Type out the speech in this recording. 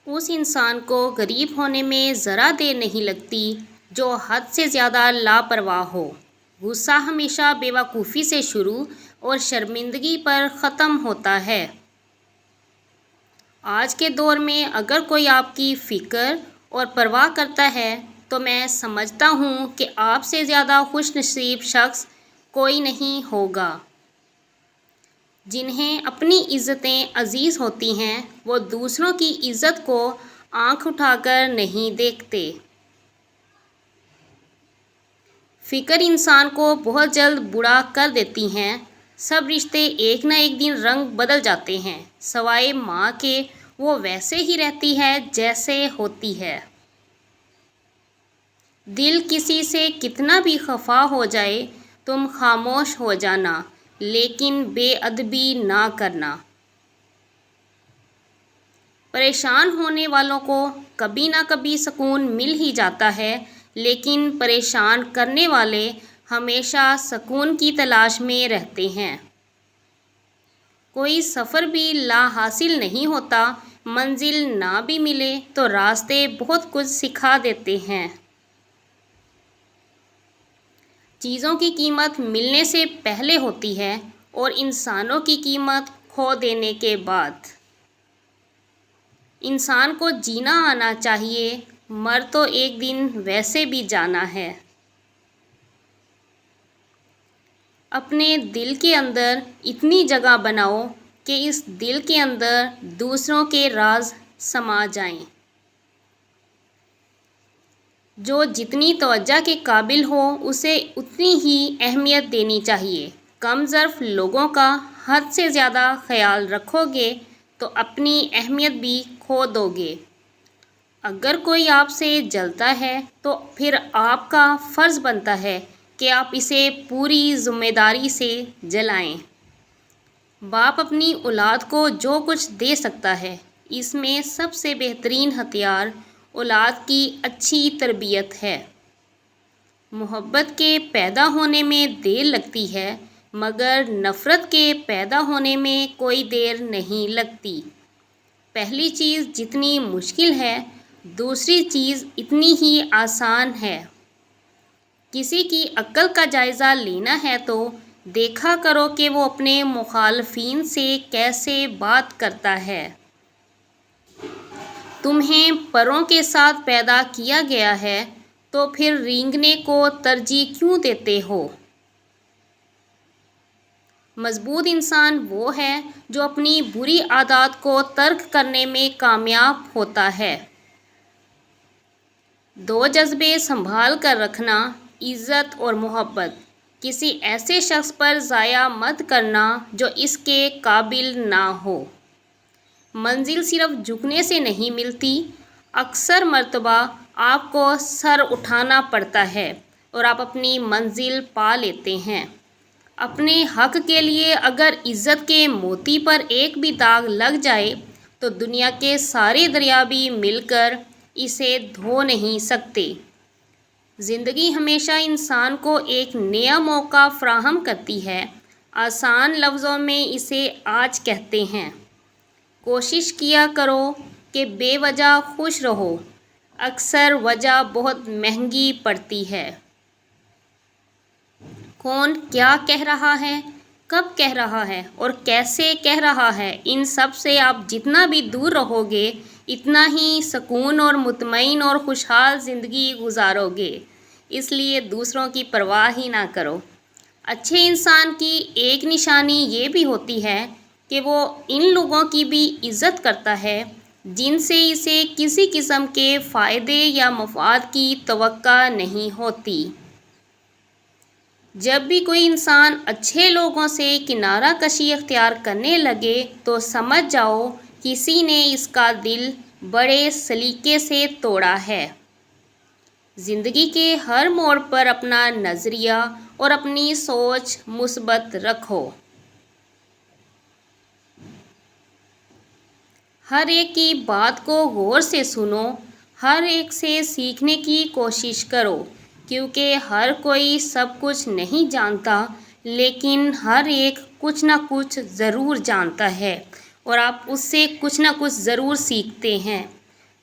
اس انسان کو غریب ہونے میں ذرا دیر نہیں لگتی جو حد سے زیادہ لاپرواہ ہو۔ غصہ ہمیشہ بے وقوفی سے شروع اور شرمندگی پر ختم ہوتا ہے۔ آج کے دور میں اگر کوئی آپ کی فکر اور پرواہ کرتا ہے تو میں سمجھتا ہوں کہ آپ سے زیادہ خوش نصیب شخص کوئی نہیں ہوگا۔ جنہیں اپنی عزتیں عزیز ہوتی ہیں وہ دوسروں کی عزت کو آنکھ اٹھا کر نہیں دیکھتے۔ فکر انسان کو بہت جلد بوڑھا کر دیتی ہیں۔ سب رشتے ایک نہ ایک دن رنگ بدل جاتے ہیں، سوائے ماں کے وہ ویسے ہی رہتی ہے جیسے ہوتی ہے۔ دل کسی سے کتنا بھی خفا ہو جائے تم خاموش ہو جانا، لیکن بے ادبی نہ کرنا۔ پریشان ہونے والوں کو کبھی نہ کبھی سکون مل ہی جاتا ہے، لیکن پریشان کرنے والے ہمیشہ سکون کی تلاش میں رہتے ہیں۔ کوئی سفر بھی لا حاصل نہیں ہوتا، منزل نہ بھی ملے تو راستے بہت کچھ سکھا دیتے ہیں۔ چیزوں کی قیمت ملنے سے پہلے ہوتی ہے اور انسانوں کی قیمت کھو دینے کے بعد۔ انسان کو جینا آنا چاہیے، مر تو ایک دن ویسے بھی جانا ہے۔ اپنے دل کے اندر اتنی جگہ بناؤ کہ اس دل کے اندر دوسروں کے راز سما جائیں۔ جو جتنی توجہ کے قابل ہو اسے اتنی ہی اہمیت دینی چاہیے۔ کم ظرف لوگوں کا حد سے زیادہ خیال رکھو گے تو اپنی اہمیت بھی کھو دو گے۔ اگر کوئی آپ سے جلتا ہے تو پھر آپ کا فرض بنتا ہے کہ آپ اسے پوری ذمہ داری سے جلائیں۔ باپ اپنی اولاد کو جو کچھ دے سکتا ہے، اس میں سب سے بہترین ہتھیار اولاد کی اچھی تربیت ہے۔ محبت کے پیدا ہونے میں دیر لگتی ہے، مگر نفرت کے پیدا ہونے میں کوئی دیر نہیں لگتی۔ پہلی چیز جتنی مشکل ہے، دوسری چیز اتنی ہی آسان ہے۔ کسی کی عقل کا جائزہ لینا ہے تو دیکھا کرو کہ وہ اپنے مخالفین سے کیسے بات کرتا ہے۔ تمہیں پروں کے ساتھ پیدا کیا گیا ہے تو پھر رینگنے کو ترجیح کیوں دیتے ہو؟ مضبوط انسان وہ ہے جو اپنی بری عادات کو ترک کرنے میں کامیاب ہوتا ہے۔ دو جذبے سنبھال کر رکھنا، عزت اور محبت۔ کسی ایسے شخص پر ضائع مت کرنا جو اس کے قابل نہ ہو۔ منزل صرف جھکنے سے نہیں ملتی، اکثر مرتبہ آپ کو سر اٹھانا پڑتا ہے اور آپ اپنی منزل پا لیتے ہیں۔ اپنے حق کے لیے اگر عزت کے موتی پر ایک بھی داغ لگ جائے تو دنیا کے سارے دریا بھی مل کر اسے دھو نہیں سکتے۔ زندگی ہمیشہ انسان کو ایک نیا موقع فراہم کرتی ہے، آسان لفظوں میں اسے آج کہتے ہیں۔ کوشش کیا کرو کہ بے وجہ خوش رہو، اکثر وجہ بہت مہنگی پڑتی ہے۔ کون کیا کہہ رہا ہے، کب کہہ رہا ہے اور کیسے کہہ رہا ہے، ان سب سے آپ جتنا بھی دور رہو گے اتنا ہی سکون اور مطمئن اور خوشحال زندگی گزارو گے۔ اس لیے دوسروں کی پرواہ ہی نہ کرو۔ اچھے انسان کی ایک نشانی یہ بھی ہوتی ہے کہ وہ ان لوگوں کی بھی عزت کرتا ہے جن سے اسے کسی قسم کے فائدے یا مفاد کی توقع نہیں ہوتی۔ جب بھی کوئی انسان اچھے لوگوں سے کنارہ کشی اختیار کرنے لگے تو سمجھ جاؤ کسی نے اس کا دل بڑے سلیقے سے توڑا ہے۔ زندگی کے ہر موڑ پر اپنا نظریہ اور اپنی سوچ مثبت رکھو۔ ہر ایک کی بات کو غور سے سنو، ہر ایک سے سیکھنے کی کوشش کرو، کیونکہ ہر کوئی سب کچھ نہیں جانتا، لیکن ہر ایک کچھ نہ کچھ ضرور جانتا ہے اور آپ اس سے کچھ نہ کچھ ضرور سیکھتے ہیں۔